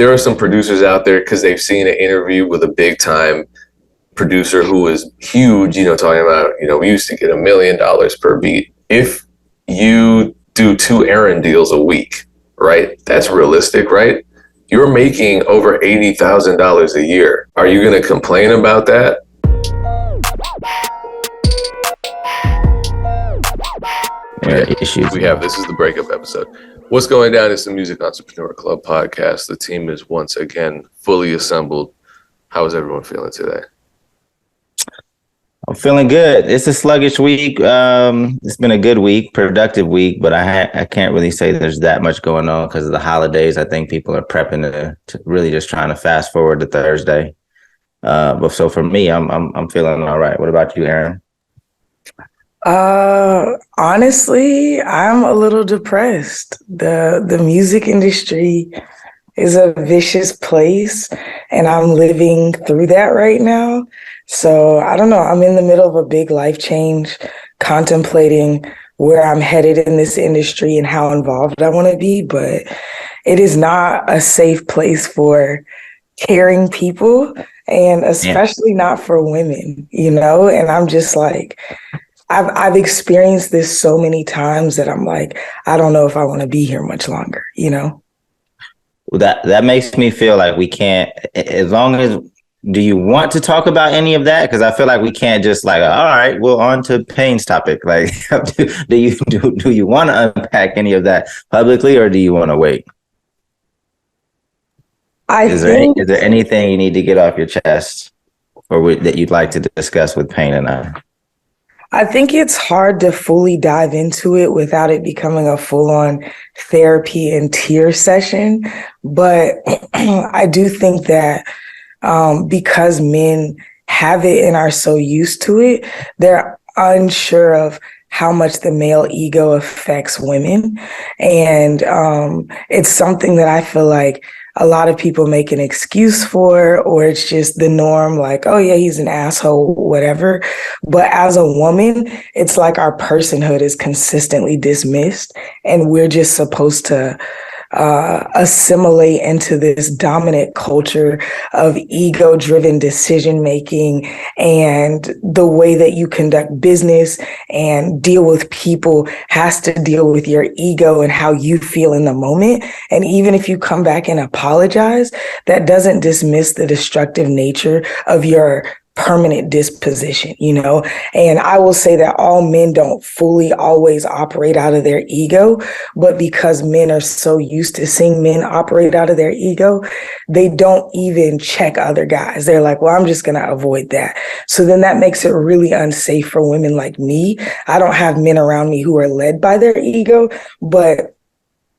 there are some producers out there because they've seen an interview with a big time producer who is huge, talking about, we used to get $1 million per beat. If you do 2 Erinn deals a week, right? That's realistic, right? You're making over $80,000 a year. Are you going to complain about that? This is the breakup episode. What's going down? It's the Music Entrepreneur Club podcast. The team is once again fully assembled. How is everyone feeling today? I'm feeling good. It's a sluggish week. It's been a good week, productive week, but I can't really say there's that much going on because of the holidays. I think people are prepping to really just trying to fast forward to Thursday. But so for me, I'm feeling all right. What about you, Erinn? Honestly, I'm a little depressed. The music industry is a vicious place, and I'm living through that right now. So I don't know. I'm in the middle of a big life change, contemplating where I'm headed in this industry and how involved I want to be. But it is not a safe place for caring people, and especially not for women, And I'm just like, I've experienced this so many times that I'm like, I don't know if I want to be here much longer, Well, that makes me feel like we can't, as long as, do you want to talk about any of that? Because I feel like we can't just like, all right, well, on to Payne's topic. Like, do you want to unpack any of that publicly, or do you want to wait? Is there anything you need to get off your chest or that you'd like to discuss with Payne and I? I think it's hard to fully dive into it without it becoming a full-on therapy and tear session. But I do think that because men have it and are so used to it, they're unsure of how much the male ego affects women. And it's something that I feel like a lot of people make an excuse for, or it's just the norm, like, oh yeah, he's an asshole, whatever. But as a woman, it's like our personhood is consistently dismissed, and we're just supposed to assimilate into this dominant culture of ego-driven decision-making, and the way that you conduct business and deal with people has to deal with your ego and how you feel in the moment. And even if you come back and apologize, that doesn't dismiss the destructive nature of your permanent disposition, And I will say that all men don't fully always operate out of their ego, but because men are so used to seeing men operate out of their ego, they don't even check other guys. They're like, well, I'm just going to avoid that. So then that makes it really unsafe for women like me. I don't have men around me who are led by their ego, but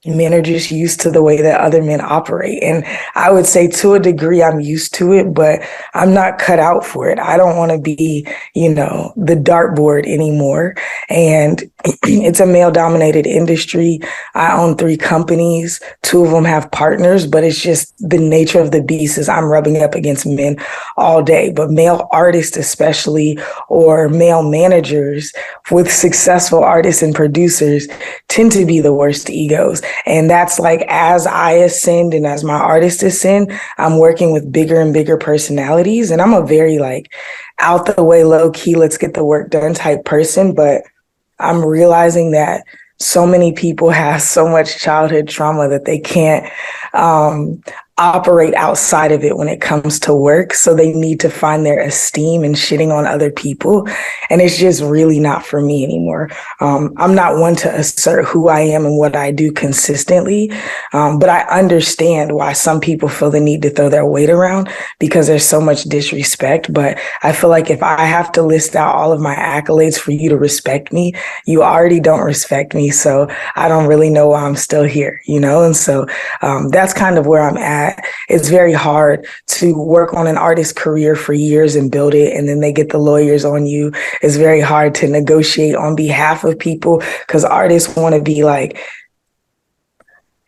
men are just used to the way that other men operate. And I would say to a degree, I'm used to it, but I'm not cut out for it. I don't want to be, the dartboard anymore. And it's a male-dominated industry. I own 3 companies. 2 of them have partners, but it's just the nature of the beast is I'm rubbing up against men all day. But male artists especially, or male managers with successful artists and producers tend to be the worst egos. And that's like, as I ascend and as my artists ascend, I'm working with bigger and bigger personalities. And I'm a very out the way, low key, let's get the work done type person. But I'm realizing that so many people have so much childhood trauma that they can't operate outside of it when it comes to work. So they need to find their esteem in shitting on other people. And it's just really not for me anymore. I'm not one to assert who I am and what I do consistently. But I understand why some people feel the need to throw their weight around because there's so much disrespect. But I feel like if I have to list out all of my accolades for you to respect me, you already don't respect me. So I don't really know why I'm still here, And so that's kind of where I'm at. It's very hard to work on an artist's career for years and build it, and then they get the lawyers on you. It's very hard to negotiate on behalf of people because artists want to be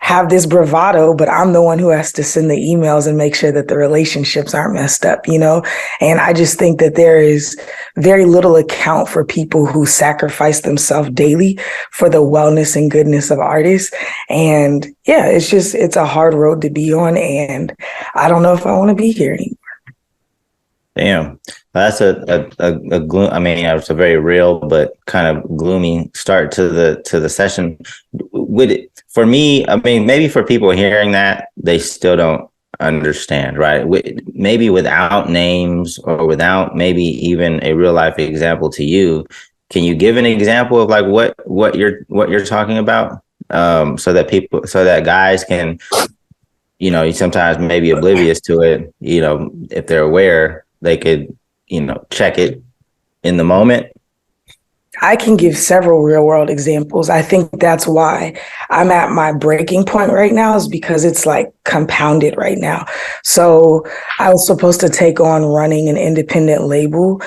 have this bravado, but I'm the one who has to send the emails and make sure that the relationships aren't messed up, you know? And I just think that there is very little account for people who sacrifice themselves daily for the wellness and goodness of artists. And yeah, it's a hard road to be on. And I don't know if I want to be here anymore. Damn, that's a gloom. I mean, it's a very real but kind of gloomy start to the session. Would it, for me, I mean, maybe for people hearing that, they still don't understand, right? Maybe without names or without maybe even a real life example to you, can you give an example of like what you're talking about, so that guys can, you know, sometimes maybe oblivious to it, you know, if they're aware, they could, you know, check it in the moment? I can give several real world examples. I think that's why I'm at my breaking point right now, is because it's like compounded right now. So I was supposed to take on running an independent label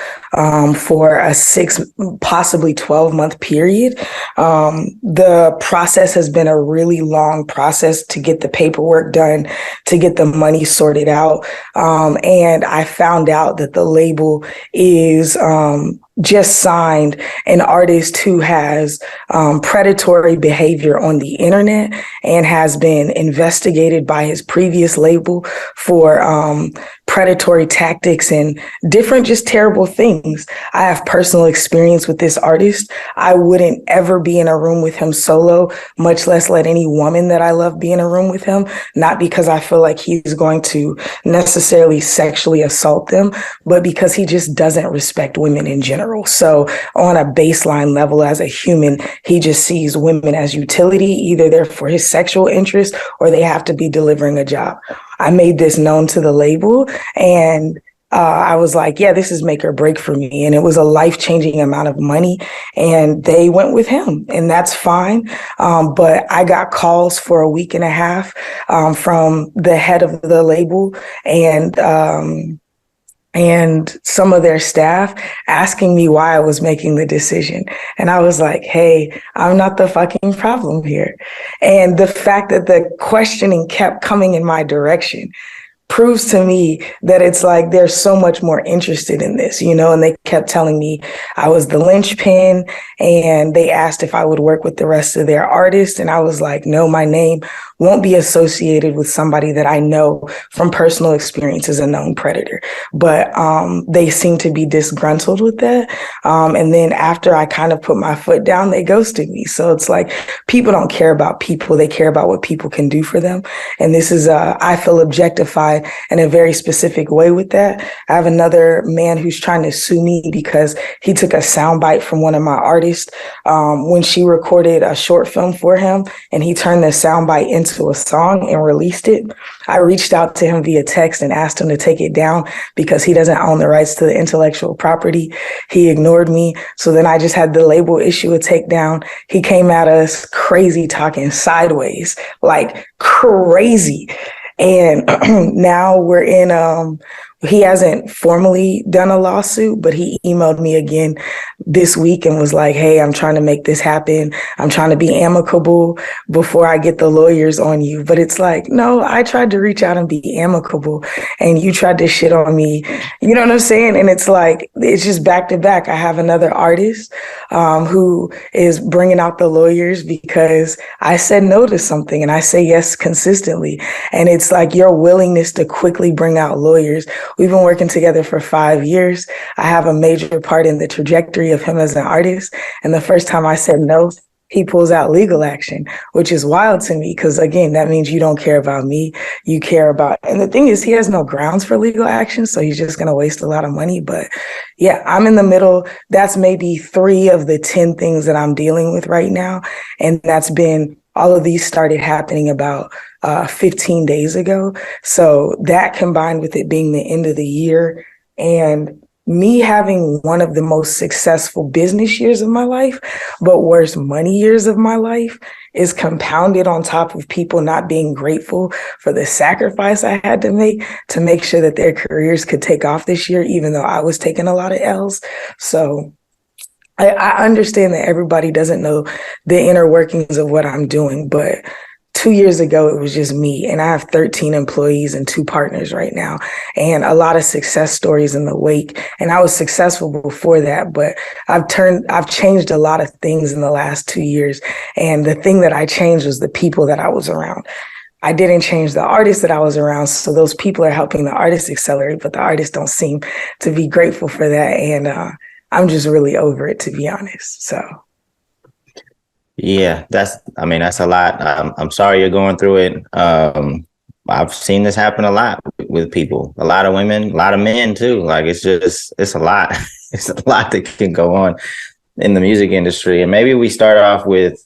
for a 6, possibly 12-month period. The process has been a really long process to get the paperwork done, to get the money sorted out. And I found out that the label is just signed an artist who has predatory behavior on the internet and has been investigated by his previous label for predatory tactics and different just terrible things. I have personal experience with this artist. I wouldn't ever be in a room with him solo, much less let any woman that I love be in a room with him, not because I feel like he's going to necessarily sexually assault them, but because he just doesn't respect women in general. So on a baseline level, as a human, he just sees women as utility, either they're for his sexual interest or they have to be delivering a job. I made this known to the label, and I was like, yeah, this is make or break for me. And it was a life-changing amount of money, and they went with him, and that's fine. But I got calls for a week and a half from the head of the label and some of their staff asking me why I was making the decision. And I was like, hey, I'm not the fucking problem here. And the fact that the questioning kept coming in my direction proves to me that it's like they're so much more interested in this, you know, and they kept telling me I was the linchpin, and they asked if I would work with the rest of their artists. And I was like, no, my name won't be associated with somebody that I know from personal experience as a known predator. But they seem to be disgruntled with that. And then after I kind of put my foot down, they ghosted me. So it's like people don't care about people. They care about what people can do for them. And this is, I feel objectified in a very specific way with that. I have another man who's trying to sue me because he took a soundbite from one of my artists when she recorded a short film for him, and he turned the soundbite into a song and released it. I reached out to him via text and asked him to take it down because he doesn't own the rights to the intellectual property. He ignored me. So then I just had the label issue a takedown. He came at us crazy, talking sideways, like crazy. And now we're in, he hasn't formally done a lawsuit, but he emailed me again this week and was like, hey, I'm trying to make this happen. I'm trying to be amicable before I get the lawyers on you. But it's like, no, I tried to reach out and be amicable, and you tried to shit on me. You know what I'm saying? And it's like, it's just back to back. I have another artist who is bringing out the lawyers because I said no to something and I say yes consistently. And it's like your willingness to quickly bring out lawyers. We've been working together for 5 years. I have a major part in the trajectory of him as an artist. And the first time I said no, he pulls out legal action, which is wild to me because, again, that means you don't care about me. You care about, and the thing is, he has no grounds for legal action, so he's just going to waste a lot of money. But yeah, I'm in the middle. That's maybe 3 of the 10 things that I'm dealing with right now. And that's been, all of these started happening about 15 days ago. So that combined with it being the end of the year and me having one of the most successful business years of my life, but worst money years of my life, is compounded on top of people not being grateful for the sacrifice I had to make sure that their careers could take off this year, even though I was taking a lot of L's. So I understand that everybody doesn't know the inner workings of what I'm doing, but 2 years ago, it was just me, and I have 13 employees and 2 partners right now, and a lot of success stories in the wake. And I was successful before that, but I've changed a lot of things in the last 2 years. And the thing that I changed was the people that I was around. I didn't change the artists that I was around. So those people are helping the artists accelerate, but the artists don't seem to be grateful for that. And I'm just really over it, to be honest. So. Yeah, that's a lot. I'm sorry you're going through it. I've seen this happen a lot with people, a lot of women, a lot of men too. Like it's a lot. It's a lot that can go on in the music industry. And maybe we start off with,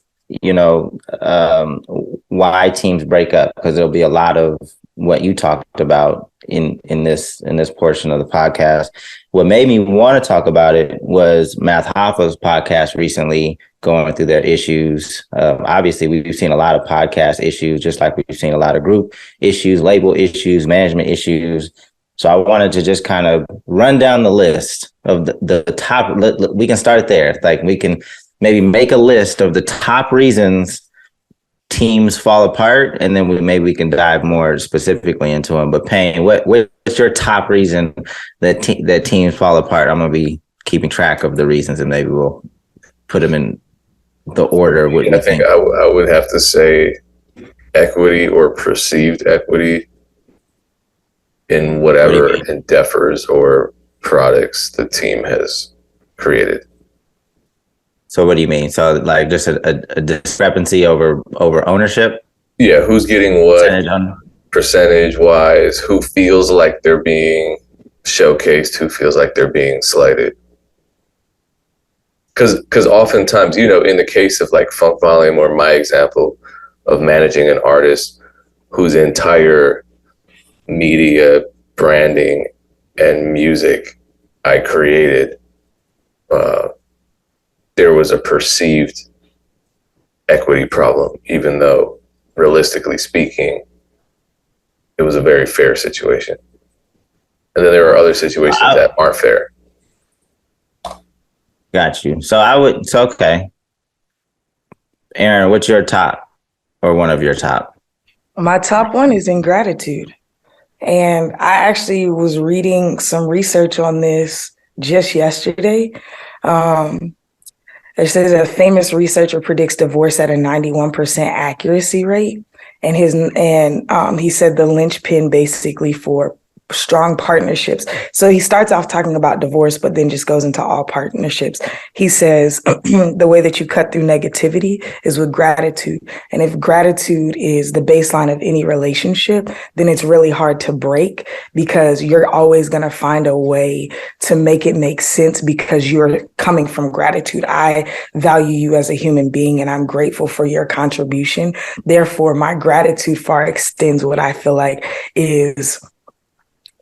why teams break up, because there'll be a lot of what you talked about in this portion of the podcast. What made me want to talk about it was Math Hoffa's podcast recently, going through their issues. Obviously, we've seen a lot of podcast issues, just like we've seen a lot of group issues, label issues, management issues. So I wanted to just kind of run down the list of the top. We can start there. Like we can maybe make a list of the top reasons teams fall apart, and then maybe we can dive more specifically into them. But Payne, what's your top reason that teams fall apart? I'm gonna be keeping track of the reasons, and maybe we'll put them in the order. I think I would have to say equity or perceived equity in whatever endeavors or products the team has created. So what do you mean? So like just a discrepancy over ownership? Yeah, who's getting what percentage wise, who feels like they're being showcased, who feels like they're being slighted. Because oftentimes, in the case of like Funk Volume or my example of managing an artist whose entire media, branding, and music I created, there was a perceived equity problem, even though realistically speaking, it was a very fair situation. And then there are other situations that aren't fair. Got you. Okay. Erinn, what's your top, or one of your top? My top one is ingratitude. And I actually was reading some research on this just yesterday. It says a famous researcher predicts divorce at a 91% accuracy rate. And he said the linchpin basically for strong partnerships. So he starts off talking about divorce, but then just goes into all partnerships. He says the way that you cut through negativity is with gratitude. And if gratitude is the baseline of any relationship, then it's really hard to break, because you're always going to find a way to make it make sense, because you're coming from gratitude. I value you as a human being, and I'm grateful for your contribution. Therefore, my gratitude far extends what I feel like is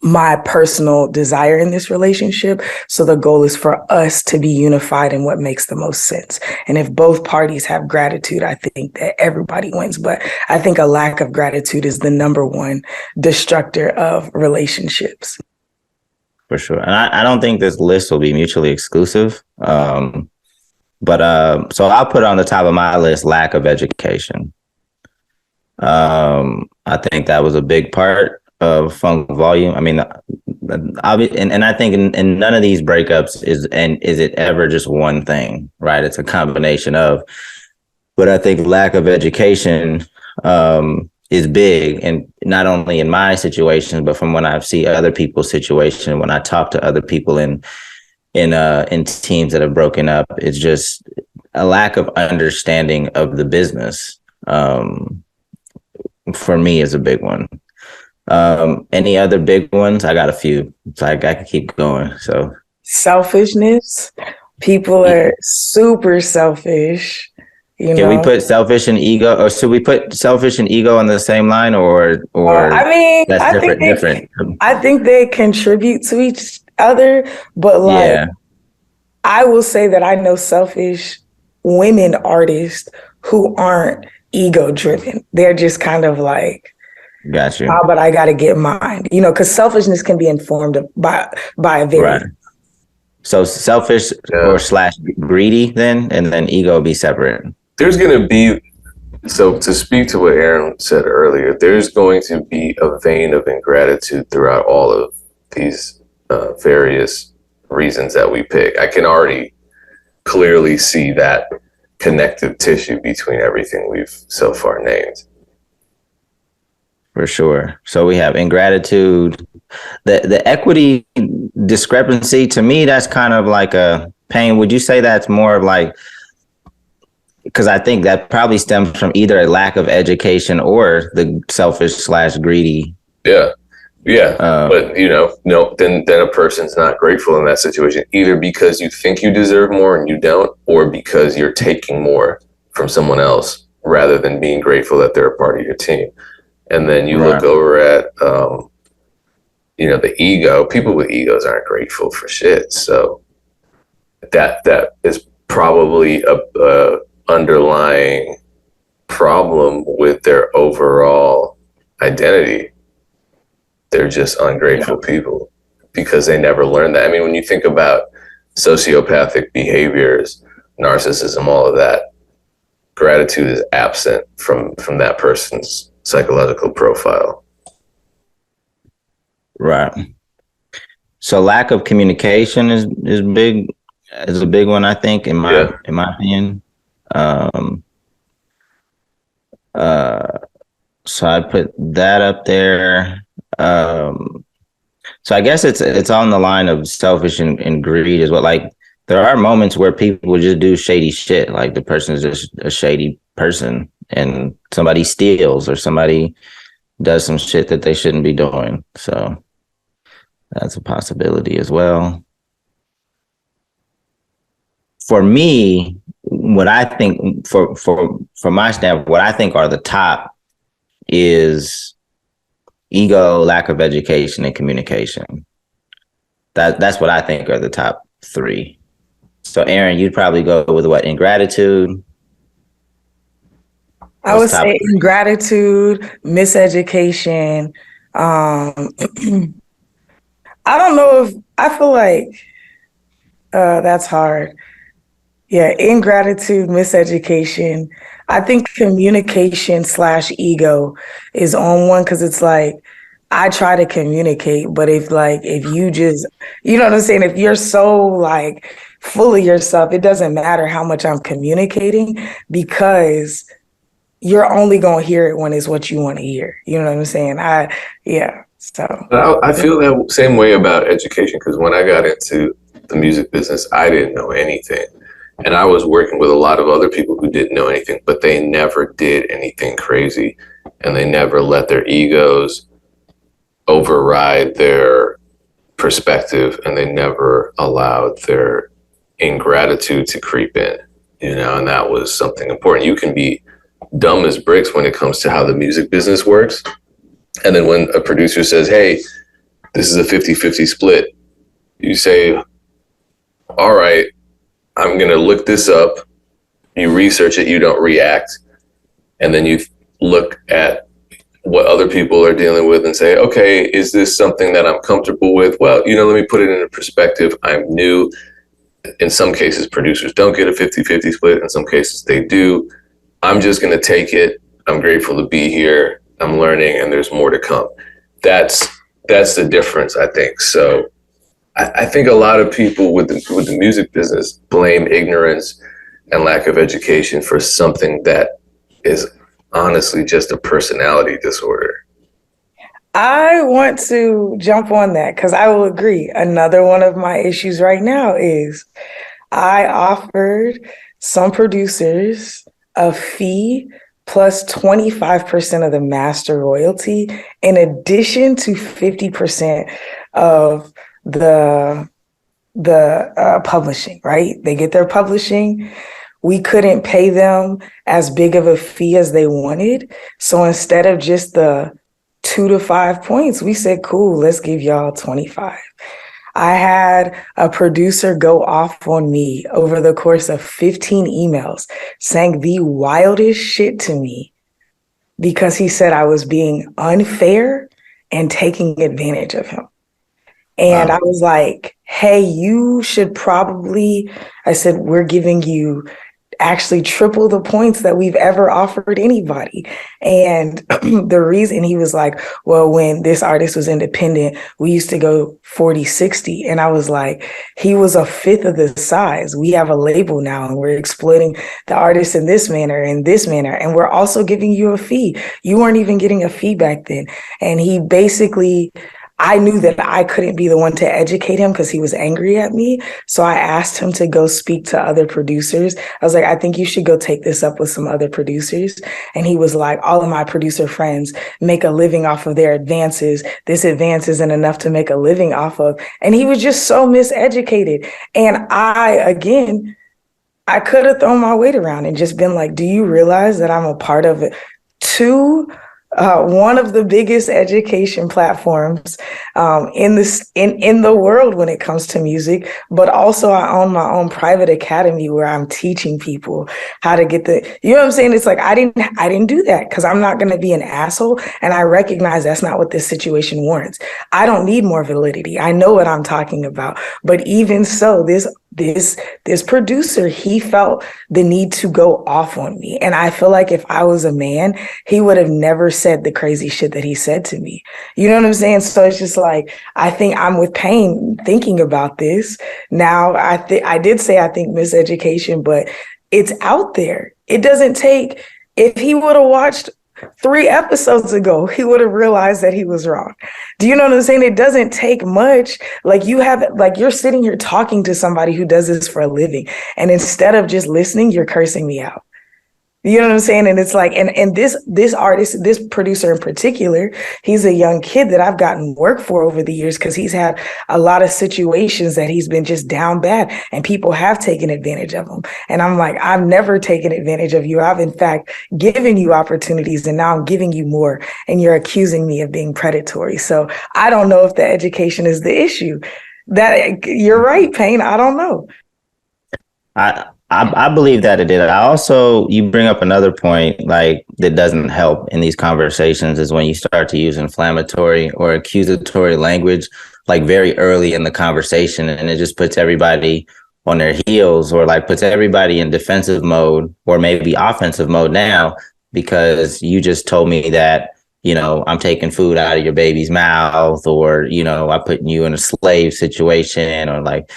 my personal desire in this relationship. So the goal is for us to be unified in what makes the most sense. And if both parties have gratitude, I think that everybody wins. But I think a lack of gratitude is the number one destructor of relationships. For sure. And I don't think this list will be mutually exclusive. So I'll put on the top of my list lack of education. I think that was a big part of Funk Volume. I mean, and I think in none of these breakups is it ever just one thing, right? It's a combination of. But I think lack of education is big, and not only in my situation, but from when I see other people's situation, when I talk to other people in teams that have broken up, it's just a lack of understanding of the business. For me, is a big one. Any other big ones? I got a few, so I can keep going. So selfishness. People are super selfish. Can we put selfish and ego, or should we put selfish and ego on the same line, or I mean, that's different? I think they contribute to each other, but I will say that I know selfish women artists who aren't ego driven. They're just kind of like, got you. But I got to get mine, because selfishness can be informed by a very. Right. So selfish or / greedy then, and then ego be separate. There's going to be So to speak to what Erinn said earlier, there's going to be a vein of ingratitude throughout all of these various reasons that we pick. I can already clearly see that connective tissue between everything we've so far named. For sure. So we have ingratitude, the equity discrepancy. To me, that's kind of like a pain. Would you say that's more of like, because I think that probably stems from either a lack of education or the selfish/greedy. Yeah. But no, then a person's not grateful in that situation, either because you think you deserve more and you don't, or because you're taking more from someone else rather than being grateful that they're a part of your team. And then you look over at, the ego. People with egos aren't grateful for shit. So that is probably a underlying problem with their overall identity. They're just ungrateful people because they never learned that. I mean, when you think about sociopathic behaviors, narcissism, all of that, gratitude is absent from that person's psychological profile. Right. So lack of communication is big, is a big one, I think, in my opinion. So I put that up there. So I guess it's on the line of selfish and greed is what, like, there are moments where people just do shady shit. Like the person is just a shady person and somebody steals or somebody does some shit that they shouldn't be doing. So that's a possibility as well. For me, what I think for my standpoint, what I think are the top is ego, lack of education, and communication. That's what I think are the top three. So Erinn, you'd probably go with what? Ingratitude? I would say ingratitude, miseducation. I don't know if I feel like that's hard. Yeah, ingratitude, miseducation. I think communication/ego is on one because it's like I try to communicate, but if you just, you know what I'm saying? If you're so like full of yourself, it doesn't matter how much I'm communicating because you're only gonna hear it when it's what you want to hear. You know what I'm saying? So I feel that same way about education because when I got into the music business, I didn't know anything. And I was working with a lot of other people who didn't know anything, but they never did anything crazy. And they never let their egos override their perspective. And they never allowed their ingratitude to creep in, and that was something important. You can be dumb as bricks when it comes to how the music business works. And then when a producer says, hey, this is a 50-50 split, you say, all right, I'm going to look this up. You research it, you don't react. And then you look at what other people are dealing with and say, okay, is this something that I'm comfortable with? Well, let me put it in a perspective. I'm new. In some cases, producers don't get a 50-50 split. In some cases, they do. I'm just going to take it. I'm grateful to be here. I'm learning, and there's more to come. That's the difference, I think. So I think a lot of people with the music business blame ignorance and lack of education for something that is honestly just a personality disorder. I want to jump on that because I will agree. Another one of my issues right now is I offered some producers a fee plus 25% of the master royalty in addition to 50% of the publishing, right? They get their publishing. We couldn't pay them as big of a fee as they wanted. So instead of just the 2 to 5 points, we said, cool, let's give y'all 25. I had a producer go off on me over the course of 15 emails saying the wildest shit to me because he said I was being unfair and taking advantage of him. And I was like, hey, you should probably, I said, we're giving you actually triple the points that we've ever offered anybody. And the reason, he was like, well, when this artist was independent, we used to go 40-60. And I was like, he was a fifth of the size. We have a label now, and we're exploiting the artist in this manner, and we're also giving you a fee. You weren't even getting a fee back then. And he basically, I knew that I couldn't be the one to educate him because he was angry at me. So I asked him to go speak to other producers. I was like, I think you should go take this up with some other producers. And he was like, all of my producer friends make a living off of their advances. This advance isn't enough to make a living off of. And he was just so miseducated. And I could have thrown my weight around and just been like, do you realize that I'm a part of it? One of the biggest education platforms in the world when it comes to music, but also I own my own private academy where I'm teaching people how to get you know what I'm saying? It's like, I didn't do that because I'm not going to be an asshole. And I recognize that's not what this situation warrants. I don't need more validity. I know what I'm talking about. But even so, this producer, he felt the need to go off on me. And I feel like if I was a man, he would have never said the crazy shit that he said to me. You know what I'm saying? So it's just like, I think I'm with pain thinking about this. Now, I did say I think miseducation, but it's out there. It doesn't take, if he would have watched 3 episodes ago, he would have realized that he was wrong. Do you know what I'm saying? It doesn't take much. Like you're sitting here talking to somebody who does this for a living. And instead of just listening, you're cursing me out. You know what I'm saying? And it's like, and this artist, this producer in particular, he's a young kid that I've gotten work for over the years because he's had a lot of situations that he's been just down bad and people have taken advantage of him. And I'm like, I've never taken advantage of you. I've in fact given you opportunities and now I'm giving you more and you're accusing me of being predatory. So I don't know if the education is the issue. That you're right, Payne. I don't know. I believe that it did. I also, you bring up another point, like, that doesn't help in these conversations is when you start to use inflammatory or accusatory language, like very early in the conversation, and it just puts everybody on their heels or like puts everybody in defensive mode or maybe offensive mode now, because you just told me that, you know, I'm taking food out of your baby's mouth, or, you know, I'm putting you in a slave situation, or like,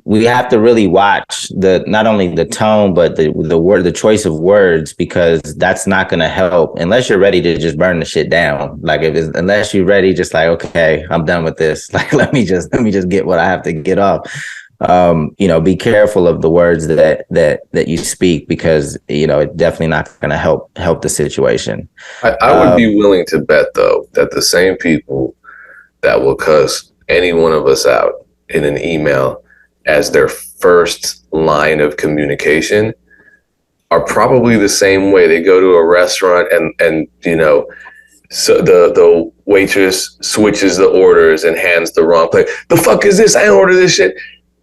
we have to really watch not only the tone, but the choice of words, because that's not going to help unless you're ready to just burn the shit down. Like unless you're ready, just like, okay, I'm done with this. Like, let me just get what I have to get off. You know, be careful of the words that you speak, because, you know, it's definitely not going to help the situation. I would be willing to bet, though, that the same people that will cuss any one of us out in an email as their first line of communication are probably the same way. They go to a restaurant and you know, so the waitress switches the orders and hands the wrong plate. The fuck is this? I didn't order this shit.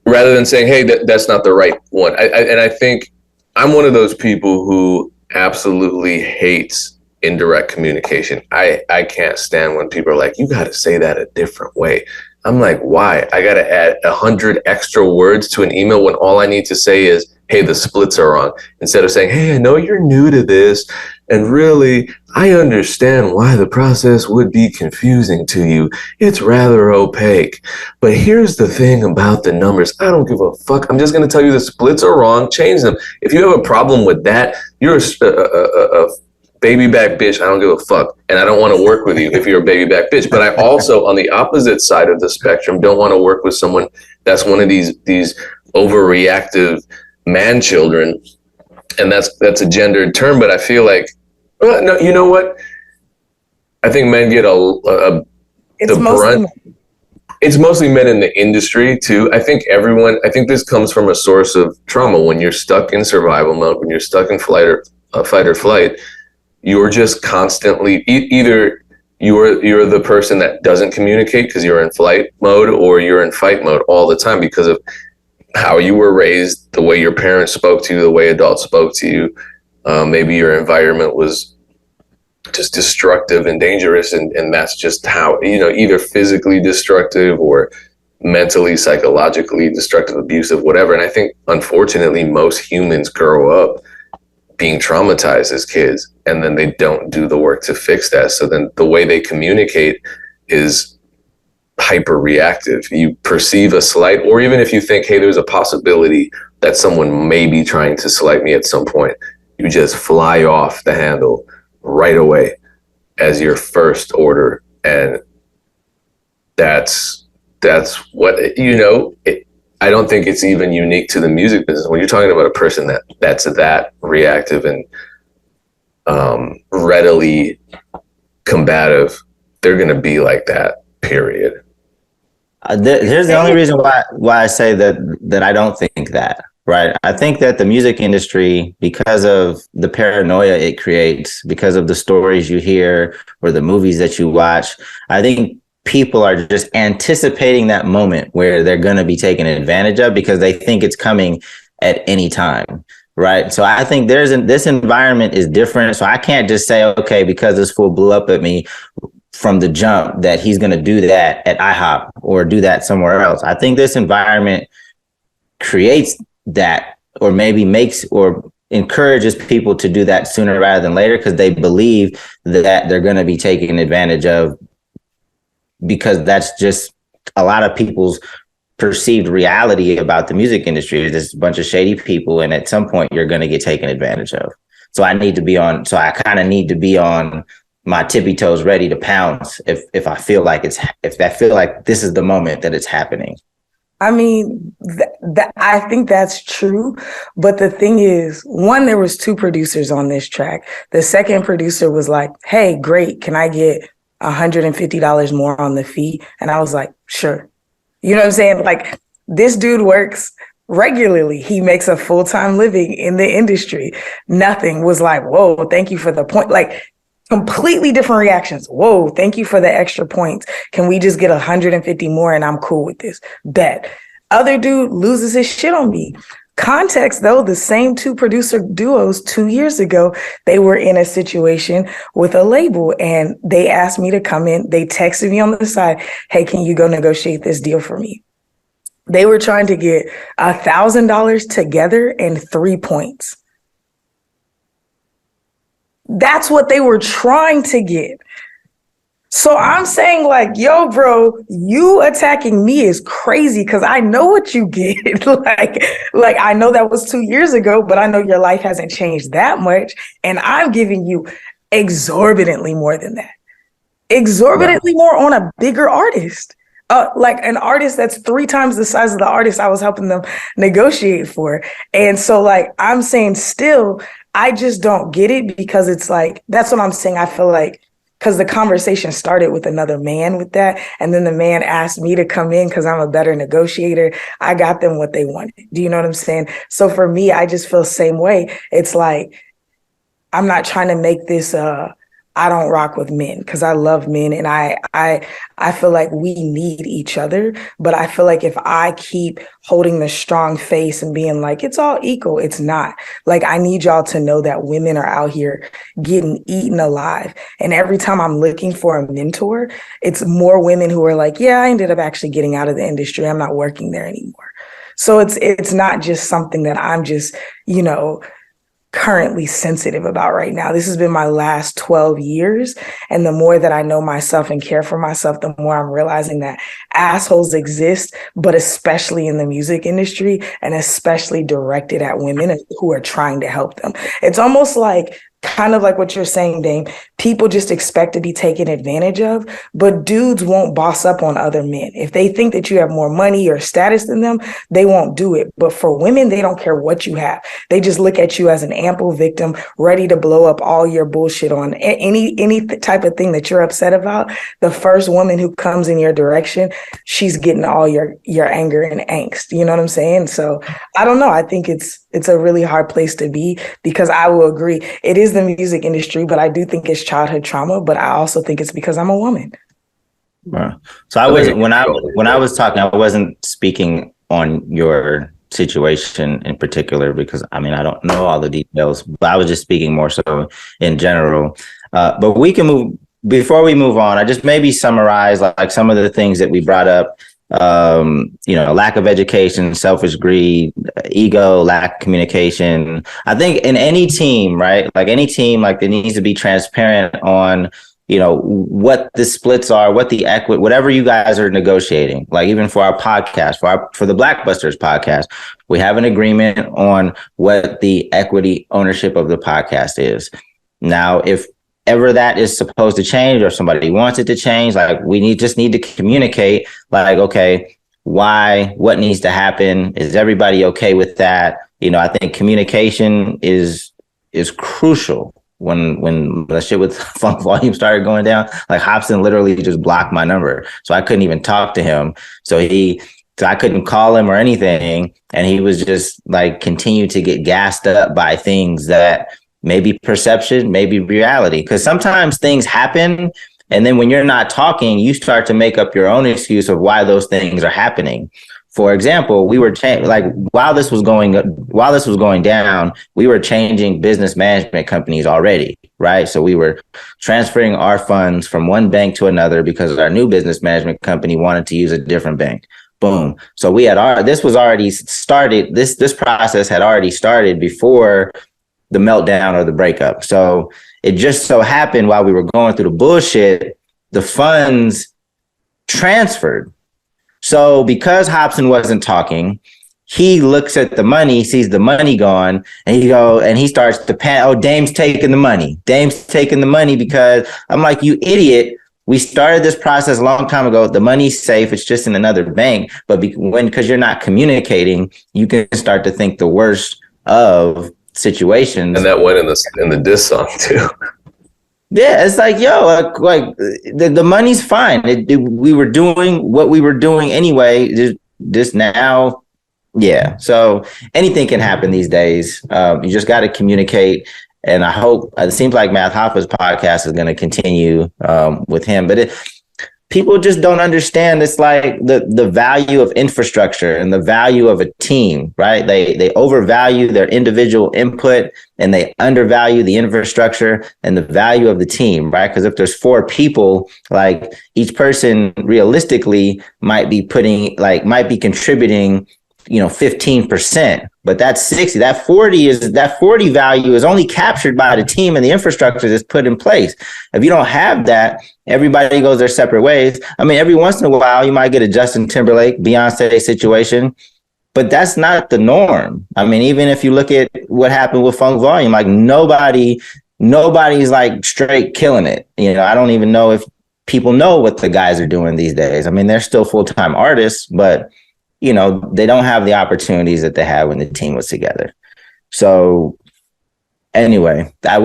Rather than saying, hey, that's not the right one. And I think I'm one of those people who absolutely hates indirect communication. I can't stand when people are like, you got to say that a different way. I'm like, why? I got to add 100 extra words to an email when all I need to say is, hey, the splits are wrong. Instead of saying, hey, I know you're new to this, and really, I understand why the process would be confusing to you. It's rather opaque. But here's the thing about the numbers. I don't give a fuck. I'm just going to tell you the splits are wrong. Change them. If you have a problem with that, you're a baby back bitch. I don't give a fuck. And I don't want to work with you if you're a baby back bitch. But I also, on the opposite side of the spectrum, don't want to work with someone that's one of these overreactive man children. And that's a gendered term, but I feel like, well, no, you know what? I think men get It's mostly it's mostly men in the industry too. I think this comes from a source of trauma. When you're stuck in survival mode, when you're stuck in fight or flight, you're just constantly either you're the person that doesn't communicate because you're in flight mode, or you're in fight mode all the time because of how you were raised, the way your parents spoke to you, the way adults spoke to you. Maybe your environment was just destructive and dangerous, and that's just how, you know, either physically destructive or mentally, psychologically destructive, abusive, whatever. And I think, unfortunately, most humans grow up being traumatized as kids, and then they don't do the work to fix that. So then the way they communicate is hyper reactive. You perceive a slight, or even if you think, hey, there's a possibility that someone may be trying to slight me at some point, you just fly off the handle right away as your first order. And that's what, I don't think it's even unique to the music business. When you're talking about a person that's that reactive and readily combative, they're going to be like that, period. Here's the only reason why I say that I don't think that, right? I think that the music industry, because of the paranoia it creates, because of the stories you hear or the movies that you watch, I think people are just anticipating that moment where they're going to be taken advantage of because they think it's coming at any time. Right. So I think this environment is different. So I can't just say, OK, because this fool blew up at me from the jump that he's going to do that at IHOP or do that somewhere else. I think this environment creates that, or maybe makes or encourages people to do that sooner rather than later because they believe that they're going to be taken advantage of, because that's just a lot of people's perceived reality about the music industry. There's a bunch of shady people, and at some point you're going to get taken advantage of. So I kind of need to be on my tippy toes ready to pounce if I feel like this is the moment that it's happening. I mean, I think that's true. But the thing is, one, there was 2 producers on this track. The second producer was like, hey, great. Can I get $150 more on the fee? And I was like, sure. You know what I'm saying? Like, this dude works regularly. He makes a full-time living in the industry. Nothing was like, whoa, thank you for the point. Like, completely different reactions. Whoa, thank you for the extra points. Can we just get 150 more and I'm cool with this? Bet. Other dude loses his shit on me. Context, though, the same 2 producer duos 2 years ago, they were in a situation with a label and they asked me to come in. They texted me on the side, hey, can you go negotiate this deal for me? They were trying to get $1,000 together and 3 points. That's what they were trying to get. So I'm saying, like, yo, bro, you attacking me is crazy because I know what you get. like I know that was 2 years ago, but I know your life hasn't changed that much. And I'm giving you exorbitantly more than that. Exorbitantly more on a bigger artist. Like an artist that's 3 times the size of the artist I was helping them negotiate for. And so, like, I'm saying still, I just don't get it because it's like, that's what I'm saying. I feel like, because the conversation started with another man with that. And then the man asked me to come in because I'm a better negotiator. I got them what they wanted. Do you know what I'm saying? So for me, I just feel the same way. It's like, I'm not trying to make this I don't rock with men because I love men and I feel like we need each other. But I feel like if I keep holding the strong face and being like, it's all equal, it's not. Like, I need y'all to know that women are out here getting eaten alive. And every time I'm looking for a mentor, it's more women who are like, yeah, I ended up actually getting out of the industry. I'm not working there anymore. So it's not just something that I'm just, currently sensitive about right now. This has been my last 12 years. And the more that I know myself and care for myself, the more I'm realizing that assholes exist, but especially in the music industry and especially directed at women who are trying to help them. It's almost like, kind of like what you're saying, Dame, people just expect to be taken advantage of, but dudes won't boss up on other men. If they think that you have more money or status than them, they won't do it. But for women, they don't care what you have. They just look at you as an ample victim, ready to blow up all your bullshit on any type of thing that you're upset about. The first woman who comes in your direction, she's getting all your anger and angst. You know what I'm saying? So I don't know. I think it's a really hard place to be because I will agree. It is the music industry, but I do think it's childhood trauma, but I also think it's because I'm a woman. Wow. So I wasn't, when I was talking, I wasn't speaking on your situation in particular, because I mean, I don't know all the details, but I was just speaking more so in general. But we can move, before we move on, I just maybe summarize like some of the things that we brought up lack of education, selfish greed, ego, lack of communication. I think in any team, right? Like any team, like there needs to be transparent on, what the splits are, what the equity, whatever you guys are negotiating. Like even for our podcast, for the Blackbusters podcast, we have an agreement on what the equity ownership of the podcast is. Now, if ever that is supposed to change or somebody wants it to change, like just need to communicate, like, okay, why, what needs to happen? Is everybody okay with that? I think communication is crucial. When the shit with Funk Volume started going down, like Hobson literally just blocked my number. So I couldn't even talk to him. So I couldn't call him or anything. And he was just like continued to get gassed up by things that maybe perception, maybe reality. Because sometimes things happen. And then when you're not talking, you start to make up your own excuse of why those things are happening. For example, we were while this was going down, we were changing business management companies already, right? So we were transferring our funds from one bank to another because our new business management company wanted to use a different bank. Boom. So we had this was already started. This process had already started before the meltdown or the breakup. So it just so happened while we were going through the bullshit, the funds transferred. So because Hobson wasn't talking, he looks at the money, sees the money gone, and he starts to panic. Oh, Dame's taking the money. Dame's taking the money because I'm like, you idiot. We started this process a long time ago. The money's safe. It's just in another bank. But because you're not communicating, you can start to think the worst of situations. And that went in the diss song too. Yeah, it's like, the money's fine. We were doing what we were doing anyway. Just now, yeah. So anything can happen these days. You just got to communicate. And I hope it seems like Math Hoffa's podcast is going to continue with him, but people just don't understand. It's like the value of infrastructure and the value of a team, right? They overvalue their individual input and they undervalue the infrastructure and the value of the team, right? Because if there's 4 people, like each person realistically might be contributing 15%, but that's 60, that 40 value is only captured by the team and the infrastructure that's put in place. If you don't have that, everybody goes their separate ways. I mean, every once in a while you might get a Justin Timberlake, Beyonce situation, but that's not the norm. I mean, even if you look at what happened with Funk Volume, like nobody's like straight killing it. I don't even know if people know what the guys are doing these days. I mean, they're still full-time artists, but they don't have the opportunities that they had when the team was together. So anyway, I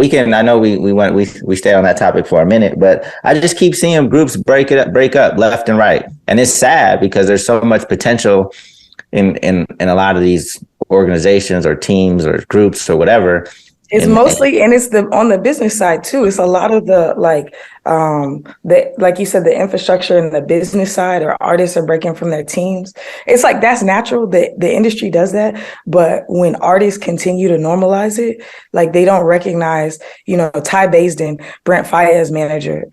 know we stayed on that topic for a minute, but I just keep seeing groups break up left and right. And it's sad because there's so much potential in a lot of these organizations or teams or groups or whatever. It's mostly, and it's on the business side too. It's a lot of the like you said, the infrastructure and the business side, or artists are breaking from their teams. It's like that's natural. The industry does that, but when artists continue to normalize it, like they don't recognize, Ty Baisden, Brent Faiyaz's manager.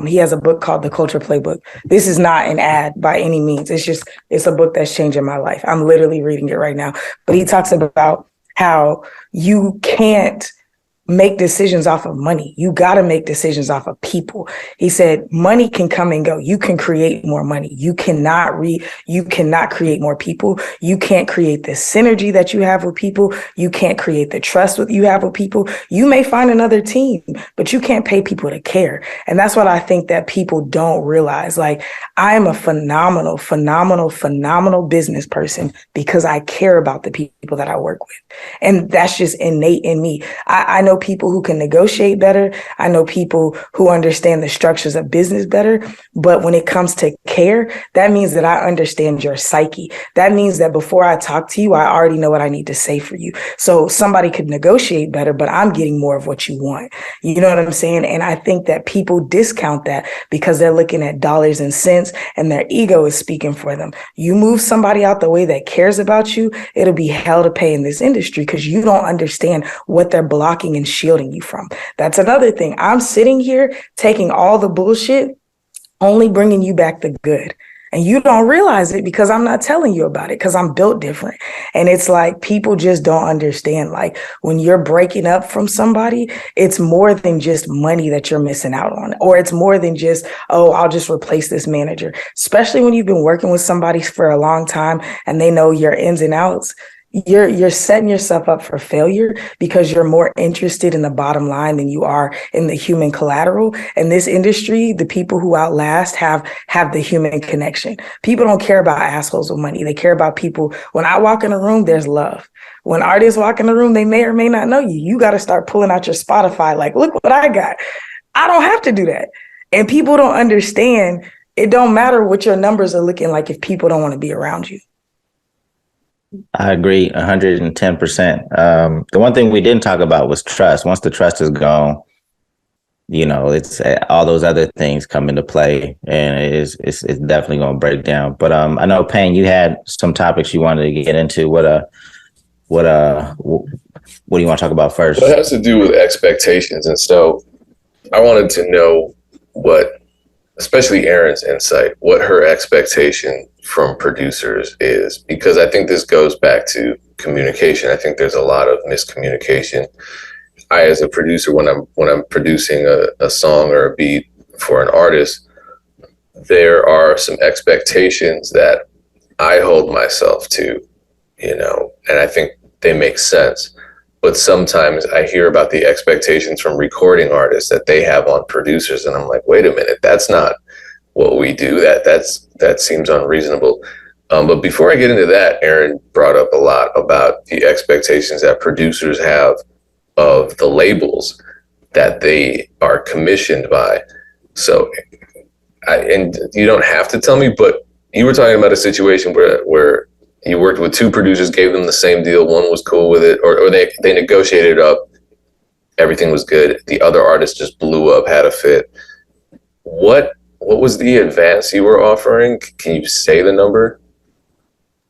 He has a book called The Culture Playbook. This is not an ad by any means. It's a book that's changing my life. I'm literally reading it right now. But he talks about how you can't make decisions off of money. You got to make decisions off of people. He said, money can come and go. You can create more money. You cannot create more people. You can't create the synergy that you have with people. You can't create the trust that you have with people. You may find another team, but you can't pay people to care. And that's what I think that people don't realize. Like, I am a phenomenal business person because I care about the people that I work with. And that's just innate in me. I know people who can negotiate better. I know people who understand the structures of business better. But when it comes to care, that means that I understand your psyche. That means that before I talk to you, I already know what I need to say for you. So somebody could negotiate better, but I'm getting more of what you want. You know what I'm saying? And I think that people discount that because they're looking at dollars and cents and their ego is speaking for them. You move somebody out the way that cares about you, it'll be hell to pay in this industry because you don't understand what they're blocking and shielding you from. That's another thing. I'm sitting here taking all the bullshit, only bringing you back the good. And you don't realize it because I'm not telling you about it because I'm built different. And it's like people just don't understand. Like when you're breaking up from somebody, it's more than just money that you're missing out on, or it's more than just, oh, I'll just replace this manager. Especially when you've been working with somebody for a long time and they know your ins and outs. You're setting yourself up for failure because you're more interested in the bottom line than you are in the human collateral. In this industry, the people who outlast have the human connection. People don't care about assholes with money. They care about people. When I walk in a room, there's love. When artists walk in the room, they may or may not know you. You got to start pulling out your Spotify. Like, look what I got. I don't have to do that. And people don't understand. It don't matter what your numbers are looking like if people don't want to be around you. I agree 110%. The one thing we didn't talk about was trust. Once the trust is gone, it's all those other things come into play, and it's definitely going to break down. But I know, Payne, you had some topics you wanted to get into. What do you want to talk about first? Well, it has to do with expectations, and so I wanted to know especially Erinn's insight, what her expectation from producers is, because I think this goes back to communication. I think there's a lot of miscommunication. I, as a producer, when I'm producing a song or a beat for an artist, there are some expectations that I hold myself to, and I think they make sense. But sometimes I hear about the expectations from recording artists that they have on producers, and I'm like, wait a minute, that's not what we do. That seems unreasonable. But before I get into that, Erinn brought up a lot about the expectations that producers have of the labels that they are commissioned by. So, and you don't have to tell me, but you were talking about a situation where you worked with two producers, gave them the same deal. One was cool with it, or they negotiated up. Everything was good. The other artist just blew up, had a fit. What was the advance you were offering? Can you say the number?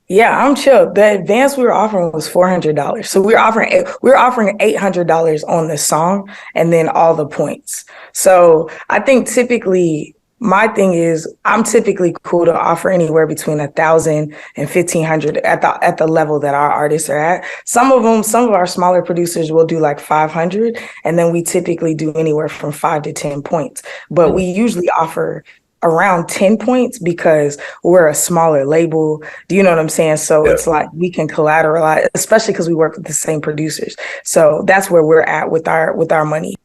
Yeah, I'm chill. The advance we were offering was $400. So we were offering $800 on the song and then all the points. So I think typically my thing is I'm typically cool to offer anywhere between 1,000 and 1,500 at the level that our artists are at. Some of our smaller producers will do like 500, and then we typically do anywhere from 5 to 10 points. But we usually offer around 10 points because we're a smaller label. Do you know what I'm saying? So It's like we can collateralize, especially because we work with the same producers. So that's where we're at with our money.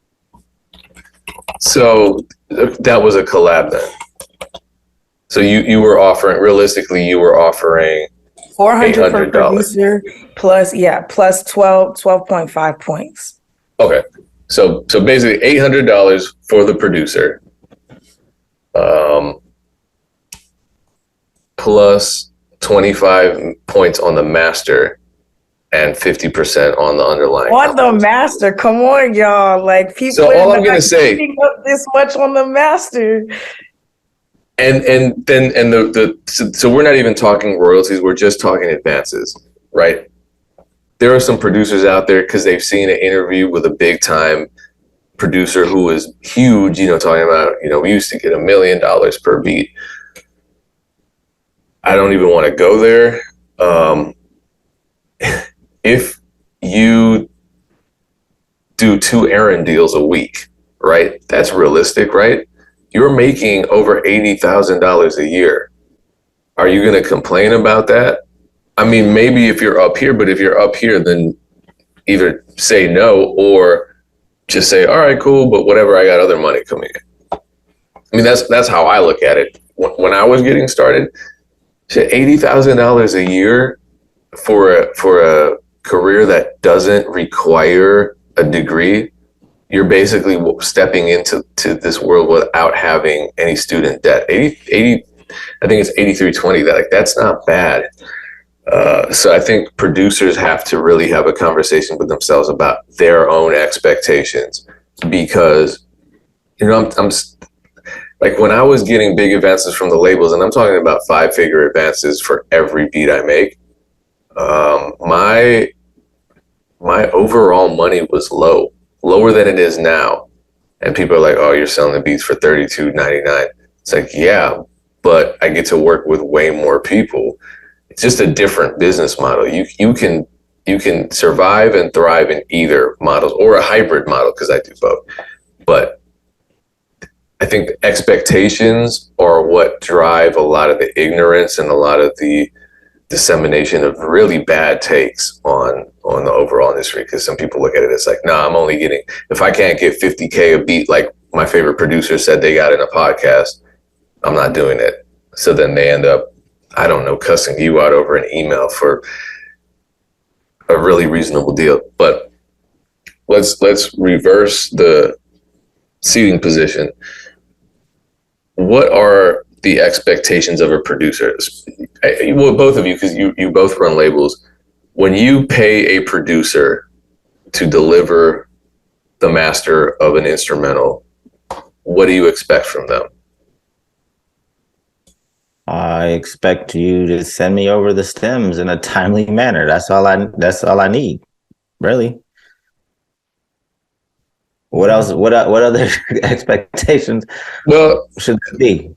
So that was a collab then. So you were offering, realistically, $400 per producer plus 12.5 points. Okay. So basically $800 for the producer. Plus 25 points on the master and 50% on the underlying. On the master, come on, y'all! Like people. So all I'm gonna say, up this much on the master. So we're not even talking royalties. We're just talking advances, right? There are some producers out there because they've seen an interview with a big time producer who is huge. Talking about we used to get $1 million per beat. I don't even want to go there. If you do 2 Erinn deals a week, right? That's realistic, right? You're making over $80,000 a year. Are you going to complain about that? I mean, maybe if you're up here, but if you're up here, then either say no or just say, all right, cool, but whatever, I got other money coming in. I mean, that's how I look at it. When I was getting started, $80,000 a year for a career that doesn't require a degree, you're basically stepping into this world without having any student debt. 80 I think it's 8320. That's not bad. So I think producers have to really have a conversation with themselves about their own expectations, because I'm like, when I was getting big advances from the labels, and I'm talking about 5-figure advances for every beat I make, my overall money was lower than it is now. And people are like, oh, you're selling the beats for $32.99. It's like, yeah, but I get to work with way more people. It's just a different business model. You can survive and thrive in either models or a hybrid model, because I do both. But I think expectations are what drive a lot of the ignorance and a lot of the dissemination of really bad takes on the overall industry. Because some people look at it as like, nah, I'm only getting, if I can't get 50K a beat, like my favorite producer said they got in a podcast, I'm not doing it. So then they end up, I don't know, cussing you out over an email for a really reasonable deal. But let's reverse the seating position. What are the expectations of a producer? Well, both of you, because you both run labels. When you pay a producer to deliver the master of an instrumental, what do you expect from them? I expect you to send me over the stems in a timely manner. That's all I need, really. What else? What other expectations? Well, should there be?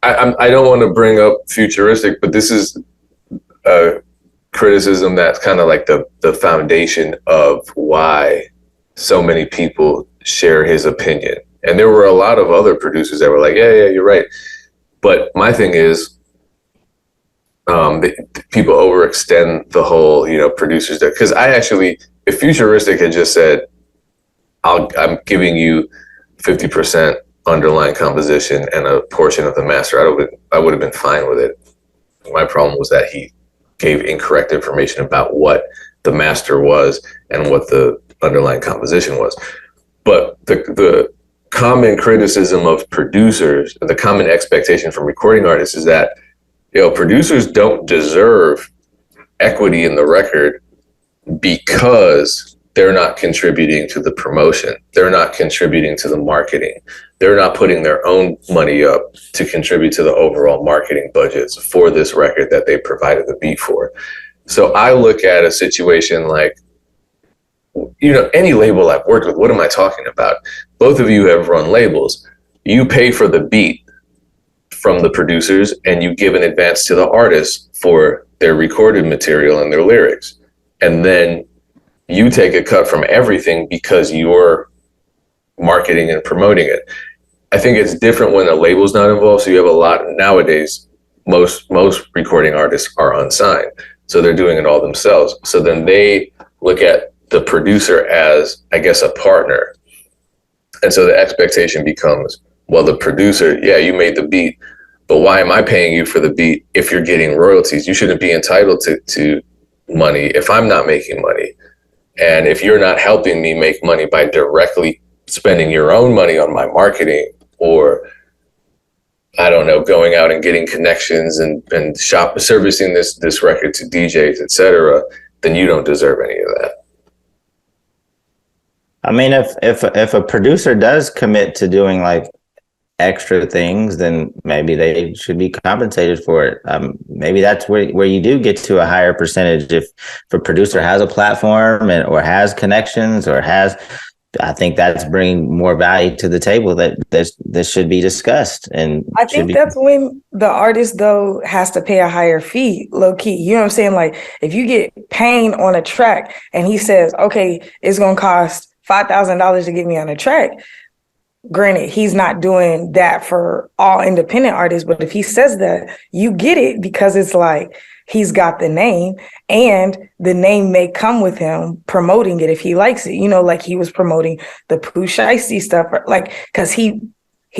I don't want to bring up futuristic, but this is a criticism that's kind of like the foundation of why so many people share his opinion. And there were a lot of other producers that were like, yeah, you're right. But my thing is, people overextend the whole, producers there. Because if Futuristic had just said, I'm giving you 50% underlying composition and a portion of the master, I would have been fine with it. My problem was that he gave incorrect information about what the master was and what the underlying composition was. But the common criticism of producers, the common expectation from recording artists is that, producers don't deserve equity in the record because they're not contributing to the promotion. They're not contributing to the marketing. They're not putting their own money up to contribute to the overall marketing budgets for this record that they provided the beat for. So I look at a situation like, any label I've worked with, what am I talking about? Both of you have run labels. You pay for the beat from the producers and you give an advance to the artists for their recorded material and their lyrics. And then you take a cut from everything because you're marketing and promoting it. I think it's different when a label's not involved. So you have a lot nowadays, most recording artists are unsigned. So they're doing it all themselves. So then they look at the producer as, I guess, a partner. And so the expectation becomes, well, the producer, yeah, you made the beat, but why am I paying you for the beat if you're getting royalties? You shouldn't be entitled to money if I'm not making money. And if you're not helping me make money by directly spending your own money on my marketing, or I don't know, going out and getting connections and servicing this record to DJs, etc., then you don't deserve any of that. I mean, if a producer does commit to doing like extra things, then maybe they should be compensated for it. Maybe that's where you do get to a higher percentage. If a producer has a platform or has connections I think that's bringing more value to the table that this should be discussed. And I think that's when the artist, though, has to pay a higher fee, low key. You know what I'm saying? Like, if you get Payne on a track and he says, okay, it's going to cost $5,000 to get me on a track. Granted, he's not doing that for all independent artists, but if he says that, you get it because it's like he's got the name and the name may come with him promoting it if he likes it. Like he was promoting the Pooh Shiesty stuff, like, because he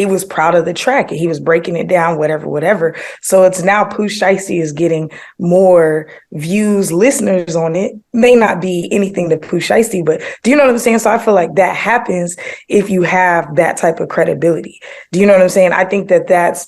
was proud of the track and he was breaking it down, whatever. So it's now Pooh Shiesty is getting more views, listeners on it. May not be anything to Pooh Shiesty, but do you know what I'm saying? So I feel like that happens if you have that type of credibility. Do you know what I'm saying? I think that's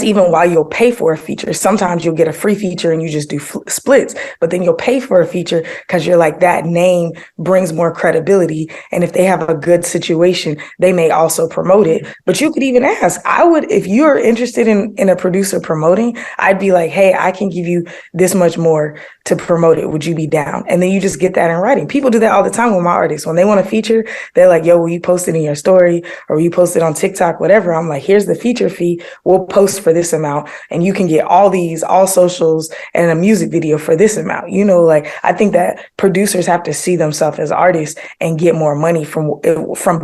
even why you'll pay for a feature. Sometimes you'll get a free feature and you just do splits, but then you'll pay for a feature because you're like, that name brings more credibility. And if they have a good situation, they may also promote it. But you could even ask, if you're interested in a producer promoting, I'd be like, hey, I can give you this much more to promote it. Would you be down? And then you just get that in writing. People do that all the time with my artists. When they want a feature, they're like, yo, will you post it in your story or will you post it on TikTok, whatever? I'm like, here's the feature fee. We'll post post for this amount, and you can get all socials and a music video for this amount. Like, I think that producers have to see themselves as artists and get more money from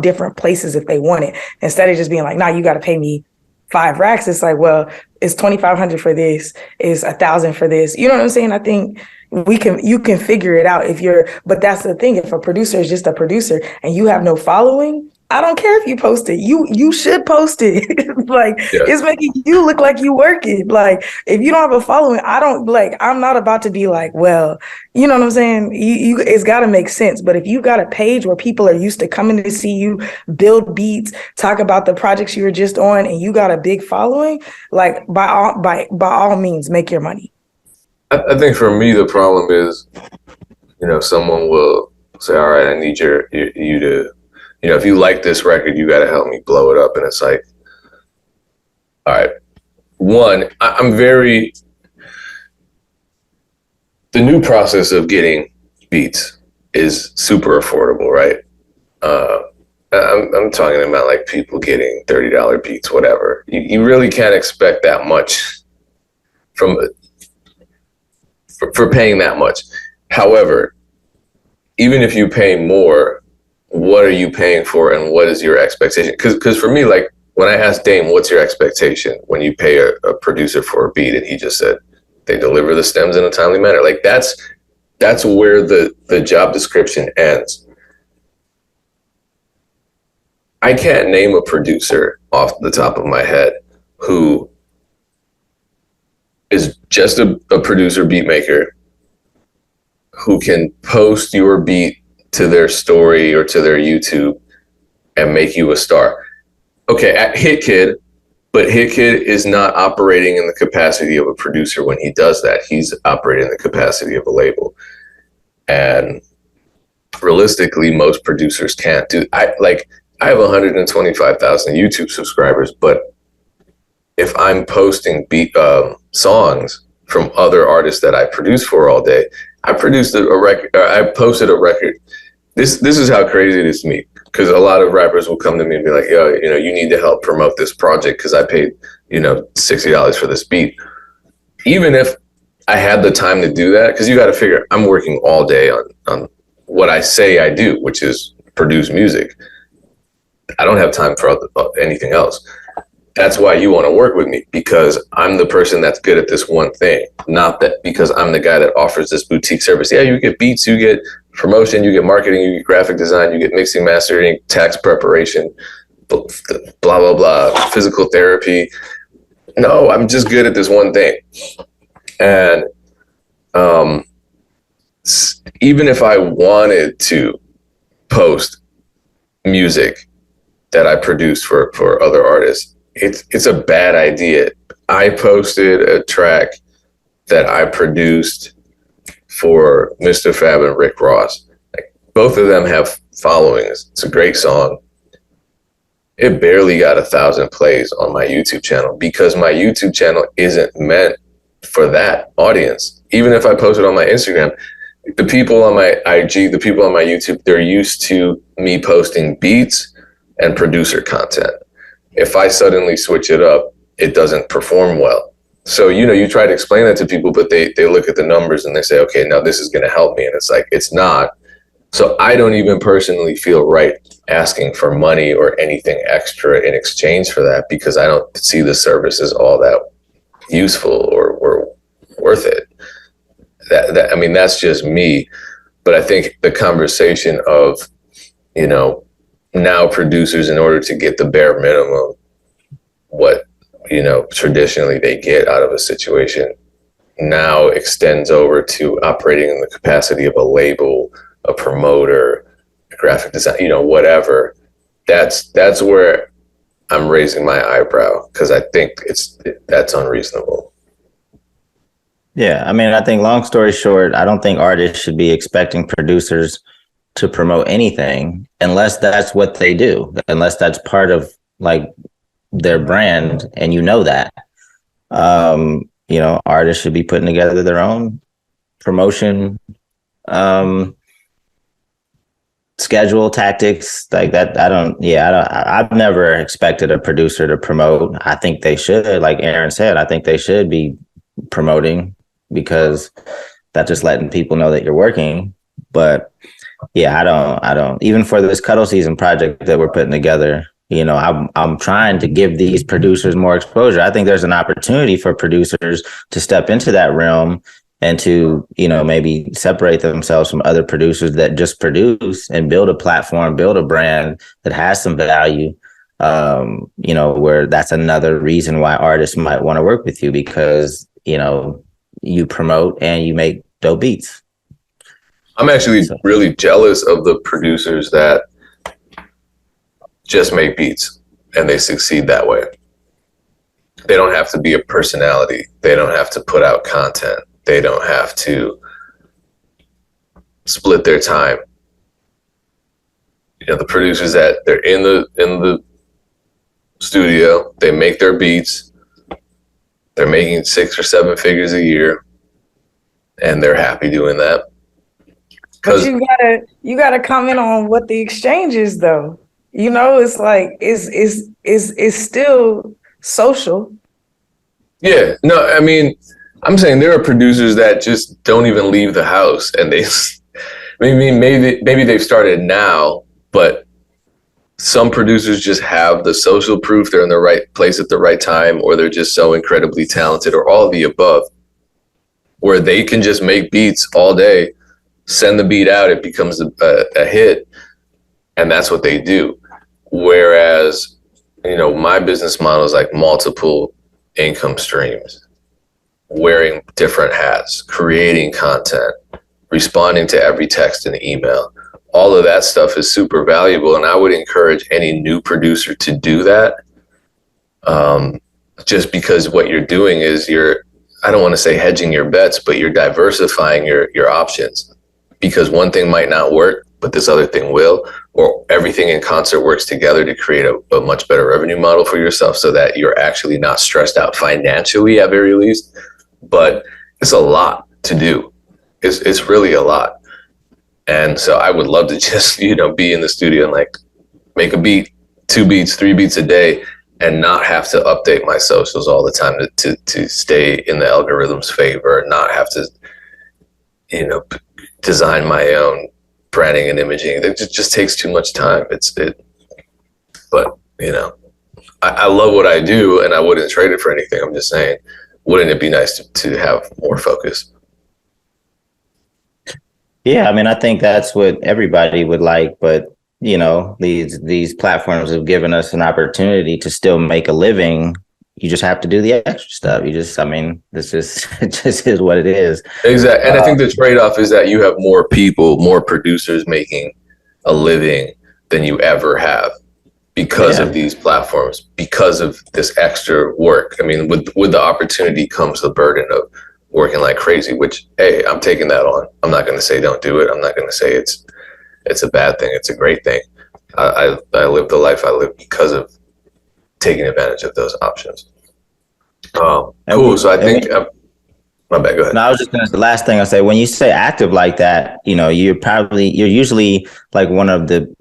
different places if they want it, instead of just being like, nah, you got to pay me $5 It's like, well, it's 2,500 for this, is 1,000 for this. You know what I'm saying? I think you can figure it out but that's the thing. If a producer is just a producer and you have no following, I don't care if you post it. You should post it. Like, it's making you look like you working. Like, if you don't have a following, I'm not about to be like, well, you know what I'm saying? It's got to make sense. But if you got a page where people are used to coming to see you build beats, talk about the projects you were just on, and you got a big following, like, by all means, make your money. I think for me, the problem is, someone will say, all right, I need you to, if you like this record, you got to help me blow it up. And it's like, all right, one, the new process of getting beats is super affordable, right? I'm talking about like people getting $30 beats, whatever. You really can't expect that much for paying that much. However, even if you pay more, what are you paying for, and what is your expectation? Because for me, like, when I asked Dame, what's your expectation when you pay a producer for a beat, and he just said they deliver the stems in a timely manner. Like, that's where the job description ends. I can't name a producer off the top of my head who is just a producer, beat maker, who can post your beat to their story or to their YouTube and make you a star. Okay, at Hit Kid, but Hit Kid is not operating in the capacity of a producer when he does that. He's operating in the capacity of a label. And realistically, most producers can't do. I have 125,000 YouTube subscribers, but if I'm posting songs from other artists that I produce for all day, I posted a record. This is how crazy it is to me, because a lot of rappers will come to me and be like, yo, you need to help promote this project because I paid, $60 for this beat. Even if I had the time to do that, because you got to figure I'm working all day on what I say I do, which is produce music. I don't have time for anything else. That's why you want to work with me, because I'm the person that's good at this one thing, not that because I'm the guy that offers this boutique service. Yeah, you get beats, you get promotion, you get marketing, you get graphic design, you get mixing, mastering, tax preparation, blah, blah, blah, physical therapy. No, I'm just good at this one thing. And even if I wanted to post music that I produced for other artists, it's a bad idea. I posted a track that I produced for Mr. Fab and Rick Ross. Like, both of them have followings. It's a great song. It barely got 1,000 plays on my YouTube channel because my YouTube channel isn't meant for that audience. Even if I post it on my Instagram, the people on my IG, the people on my YouTube, they're used to me posting beats and producer content. If I suddenly switch it up, it doesn't perform well. So, you try to explain that to people, but they look at the numbers and they say, okay, now this is going to help me. And it's like, it's not. So I don't even personally feel right asking for money or anything extra in exchange for that, because I don't see the service as all that useful or worth it. That's just me. But I think the conversation of, now producers, in order to get the bare minimum, what, traditionally they get out of a situation, now extends over to operating in the capacity of a label, a promoter, a graphic design, whatever. That's where I'm raising my eyebrow, because I think that's unreasonable. Yeah, I think, long story short, I don't think artists should be expecting producers to promote anything unless that's what they do, unless that's part of like their brand, and that. Artists should be putting together their own promotion schedule tactics like that. I've never expected a producer to promote. I think they should, like Erinn said, I think they should be promoting, because that's just letting people know that you're working. But yeah, I don't, even for this cuddle season project that we're putting together, I'm trying to give these producers more exposure. I think there's an opportunity for producers to step into that realm and to, maybe separate themselves from other producers that just produce, and build a platform, build a brand that has some value. Where that's another reason why artists might want to work with you, because, you promote and you make dope beats. I'm actually really jealous of the producers that just make beats and they succeed that way. They don't have to be a personality. They don't have to put out content. They don't have to split their time. The producers that they're in the studio, they make their beats, they're making 6 or 7 figures a year, and they're happy doing that. But you gotta comment on what the exchange is, though. It's like it's still social. Yeah, no, I mean, I'm saying there are producers that just don't even leave the house, and they maybe they've started now, but some producers just have the social proof. They're in the right place at the right time, or they're just so incredibly talented, or all of the above, where they can just make beats all day, send the beat out, it becomes a hit, and that's what they do. Whereas, my business model is like multiple income streams, wearing different hats, creating content, responding to every text and email. All of that stuff is super valuable, and I would encourage any new producer to do that. Just because what you're doing is I don't want to say hedging your bets, but you're diversifying your options, because one thing might not work, but this other thing will, or everything in concert works together to create a much better revenue model for yourself, so that you're actually not stressed out financially at very least. But it's a lot to do. It's really a lot. And so I would love to just, be in the studio and like make a beat, 2 beats, 3 beats a day, and not have to update my socials all the time to stay in the algorithm's favor, not have to, design my own branding and imaging. It just takes too much time. But I love what I do, and I wouldn't trade it for anything. I'm just saying, wouldn't it be nice to have more focus? Yeah, I mean, I think that's what everybody would like, but these platforms have given us an opportunity to still make a living. You just have to do the extra stuff. This is it just is what it is. Exactly. And I think the trade-off is that you have more people, more producers making a living than you ever have because of these platforms, because of this extra work. I mean, with the opportunity comes the burden of working like crazy, which, hey, I'm taking that on. I'm not going to say don't do it. I'm not going to say it's a bad thing. It's a great thing. I live the life I live because of taking advantage of those options. Cool. So I think, my bad, go ahead. No, I was just the last thing I say, when you say active like that, you're usually like one of the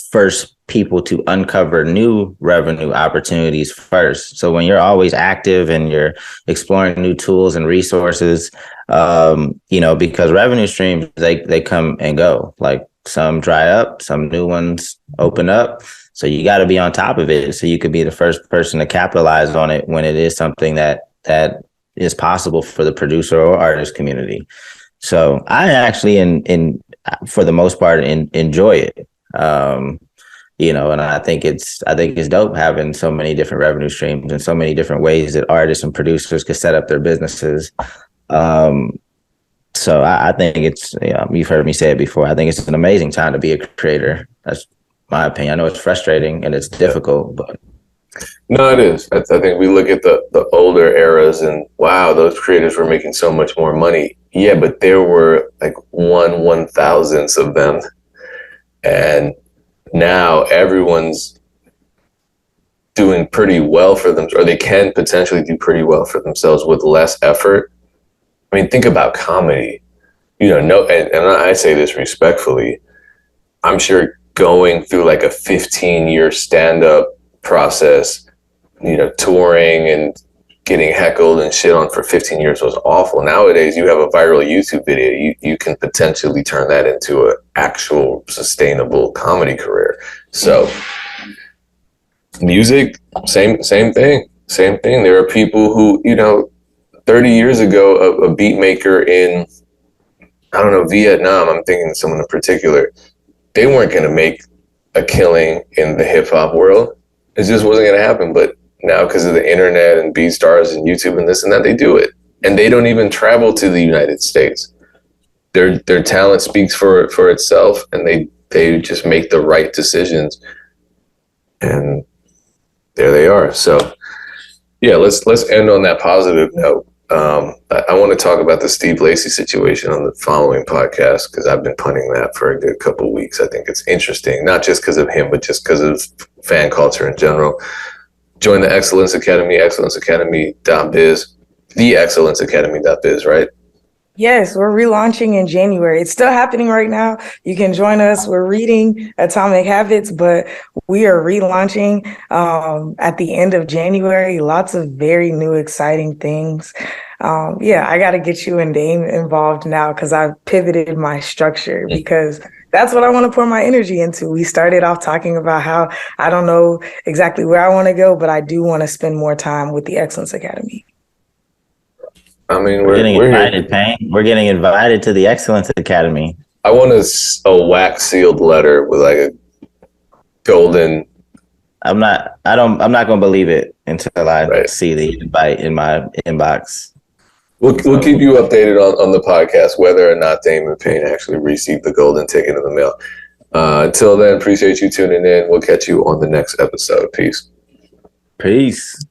first people to uncover new revenue opportunities first. So when you're always active and you're exploring new tools and resources, because revenue streams, they come and go. Like some dry up, some new ones open up. So you got to be on top of it, so you could be the first person to capitalize on it when it is something that is possible for the producer or artist community. So I actually, for the most part, enjoy it. And I think it's dope having so many different revenue streams and so many different ways that artists and producers could set up their businesses. So I think it's, you've heard me say it before, I think it's an amazing time to be a creator. That's my opinion. I know it's frustrating and it's difficult, but no, it is. I think we look at the older eras and wow, those creators were making so much more money. Yeah, but there were like 1/1000th of them, and now everyone's doing pretty well for them, or they can potentially do pretty well for themselves with less effort. I mean, think about comedy. And I say this respectfully. I'm sure going through like a 15-year stand-up process, touring and getting heckled and shit on for 15 years was awful. Nowadays, you have a viral YouTube video. You can potentially turn that into an actual sustainable comedy career. So music, same thing. Same thing. There are people who, 30 years ago, a beat maker in, I don't know, Vietnam, I'm thinking someone in particular, they weren't going to make a killing in the hip hop world. It just wasn't going to happen. But now, because of the internet and beatstars and YouTube and this and that, they do it. And they don't even travel to the United States. Their talent speaks for itself, and they just make the right decisions. And there they are. So, yeah, let's end on that positive note. I want to talk about the Steve Lacy situation on the following podcast, because I've been punting that for a good couple of weeks. I think it's interesting, not just because of him, but just because of fan culture in general. Join the Excellence Academy, excellenceacademy.biz, theexcellenceacademy.biz, right? Yes, we're relaunching in January. It's still happening right now. You can join us. We're reading Atomic Habits, but we are relaunching at the end of January. Lots of very new, exciting things. I got to get you and Dame involved now, because I've pivoted my structure, because that's what I want to pour my energy into. We started off talking about how I don't know exactly where I want to go, but I do want to spend more time with the Excellence Academy. I mean, we're getting invited, Payne. We're getting invited to the Excellence Academy. I want a wax sealed letter with like a golden. I'm not going to believe it until I see the invite in my inbox. We'll keep you updated on the podcast whether or not Damon Payne actually received the golden ticket in the mail. Until then, appreciate you tuning in. We'll catch you on the next episode. Peace.